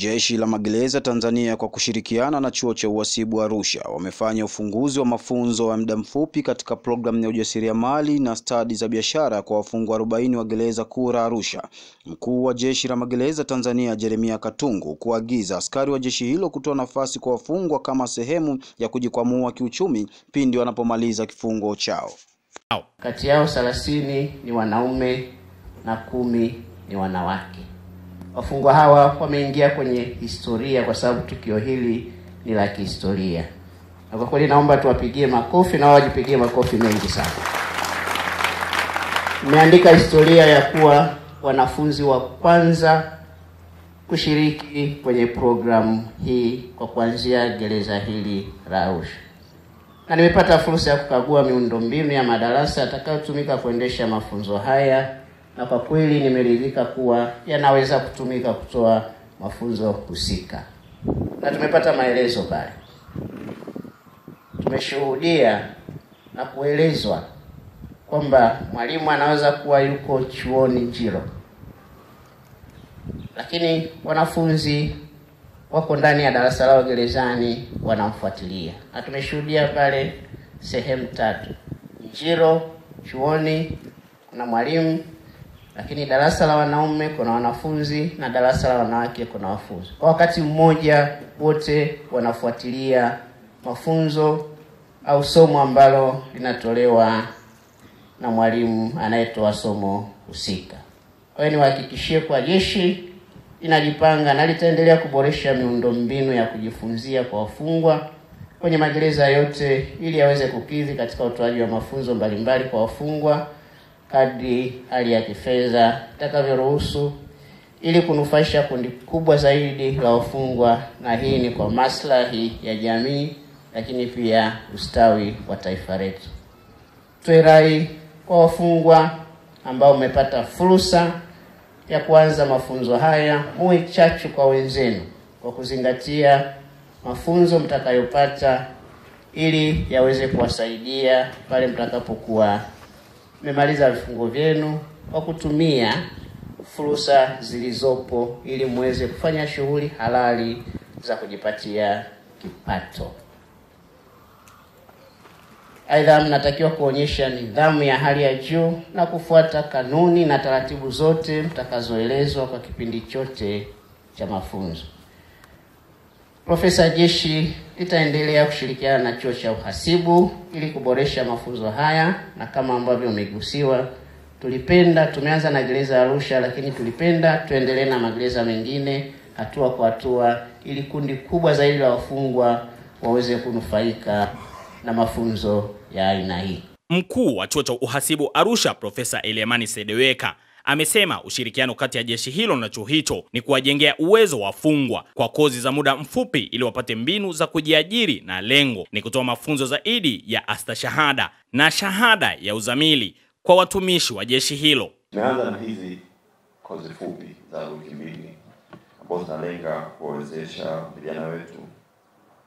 Jeshi la Magereza Tanzania kwa kushirikiana na Chuo cha Uhasibu Arusha wamefanya ufunguzi wa mafunzo ya muda mfupi katika programu ya ujasiriamali na stadi za biashara kwa wafungwa 40 wa Gereza Kuu la Arusha. Mkuu wa Jeshi la Magereza Tanzania Jeremia Katungu kuagiza askari wa jeshi hilo kutoa nafasi kwa wafungwa kama sehemu ya kujikwamua kiuchumi pindi wanapomaliza kifungo chao. Kati yao 30 ni wanaume na 10 ni wanawake. Wafungwa hawa wameingia kwenye historia kwa sababu tukio hili ni la kihistoria. Na kwa kweli naomba tuwapigie makofi na wajipigie makofi mengi sana. Tumeandika historia ya kuwa wanafunzi wa kwanza kushiriki kwenye programu hii kwa kuanzia gereza hili la Arusha. Na nimepata fursa ya kukagua miundombinu ya madarasa yatakayotumika kuendesha mafunzo haya. Na kwa kweli nimeridhika kuwa yanaweza kutumika kutoa mafunzo husika. Na tumepata maelezo pale. Tumeshuhudia na kuelezwa kwamba mwalimu anaweza kuwa yuko chuoni Njiro, lakini wanafunzi wako ndani ya darasa lao gerezani wanamfuatilia. Na tumeshuhudia pale sehemu 3. Njiro chuoni kuna mwalimu, lakini darasa la wanaume kuna wanafunzi na darasa la wanawake kuna wanafunzi. Kwa wakati mmoja wote wanafuatilia mafunzo au somo ambalo linatolewa na mwalimu anayetoa somo husika. Kwa hiyo niwahakikishie kwa jeshi linajipanga na litaendelea kuboresha miundombinu ya kujifunzia kwa wafungwa kwenye magereza yote ili yaweze kukidhi katika utoaji wa mafunzo mbalimbali kwa wafungwa kadri hali ya kifedha itakavyoruhusu, ili kunufaisha kundi kubwa zaidi la wafungwa, na hii ni kwa maslahi ya jamii lakini pia ustawi wa taifa letu. Toe rai kwa wafungwa ambao umepata fursa ya kuanza mafunzo haya, muwe chachu kwa wenzenu kwa kuzingatia mafunzo mtakayopata ili yaweze kuwasaidia pale mtakapokuwa mmemaliza vifungo vyenu, kwa kutumia fursa zilizopo ili muweze kufanya shughuli halali za kujipatia kipato. Aidha, mnatakiwa kuonyesha nidhamu ya hali ya juu na kufuata kanuni na taratibu zote mtakazoelezwa kwa kipindi chote cha mafunzo. Profesa Jeshi litaendelea kushirikiana na Chuo cha Uhasibu ili kuboresha mafunzo haya, na kama ambavyo umegusiwa, tumeanza na gereza Arusha, lakini tulipenda tuendelee na magereza mengine hatua kwa hatua ili kundi kubwa zaidi la wafungwa waweze kunufaika na mafunzo ya aina hii. Mkuu wa Chuo cha Uhasibu Arusha Profesa Eliamani Sedeweka amesema ushirikiano kati ya jeshi hilo na chuo hicho ni kuwajengea uwezo wafungwa kwa kozi za muda mfupi ili wapate mbinu za kujiajiri, na lengo ni kutoa mafunzo zaidi ya astashahada na shahada ya uzamili kwa watumishi wa jeshi hilo. Tumeanza na hizi kozi fupi za wiki 2 ambazo zinalenga kuwezesha vijana wetu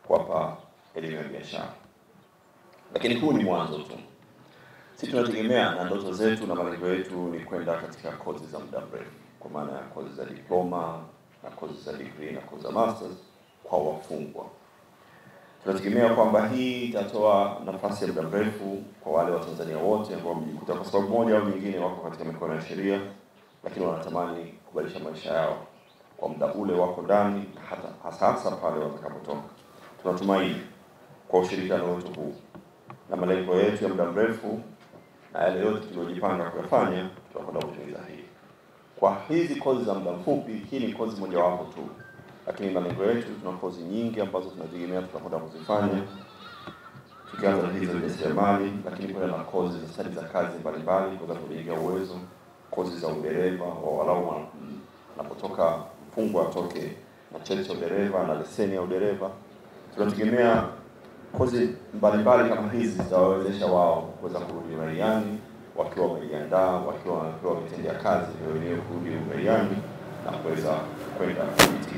kuwapa elimu ya biashara. Lakini huu ni mwanzo tu. Sisi tunategemea na ndoto zetu na malengo yetu ni kwenda katika kozi za muda mrefu, kwa maana ya kozi za diploma na kozi za degree na kozi za masters kwa wafungwa. Tunategemea kwamba hii itatoa nafasi ya muda mrefu kwa wale wa Tanzania wote ambao wamejikuta kwa sababu moja au nyingine wako katika mikono ya sheria, lakini wanatamani kubadilisha maisha yao kwa muda ule wako ndani, hasa pale watakapotoka. Tunatumai kwa ushirikiano wetu huu na malengo yetu ya muda mrefu na yale yote tuliyojipanga kuyafanya, tutakwenda kutimiza hii. Kwa hizi kozi za muda mfupi, hii ni kozi moja wapo tu, lakini malengo yetu tuna kozi nyingi ambazo tunategemea tutakwenda kuzifanya. Tukianza na hizo ujasiriamali, lakini pia na kozi za stadi za kazi mbalimbali kwa kujengea uwezo, kozi za udereva wa walau wanapotoka mfungwa atoke na cheti cha udereva na leseni ya udereva. Tunategemea kozi mbalimbali kama hizi zitawawezesha wao kuweza kurudi uraiani wakiwa wamejiandaa, wakiwa wametendea kazi wenyewe kurudi uraiani na kuweza kwenda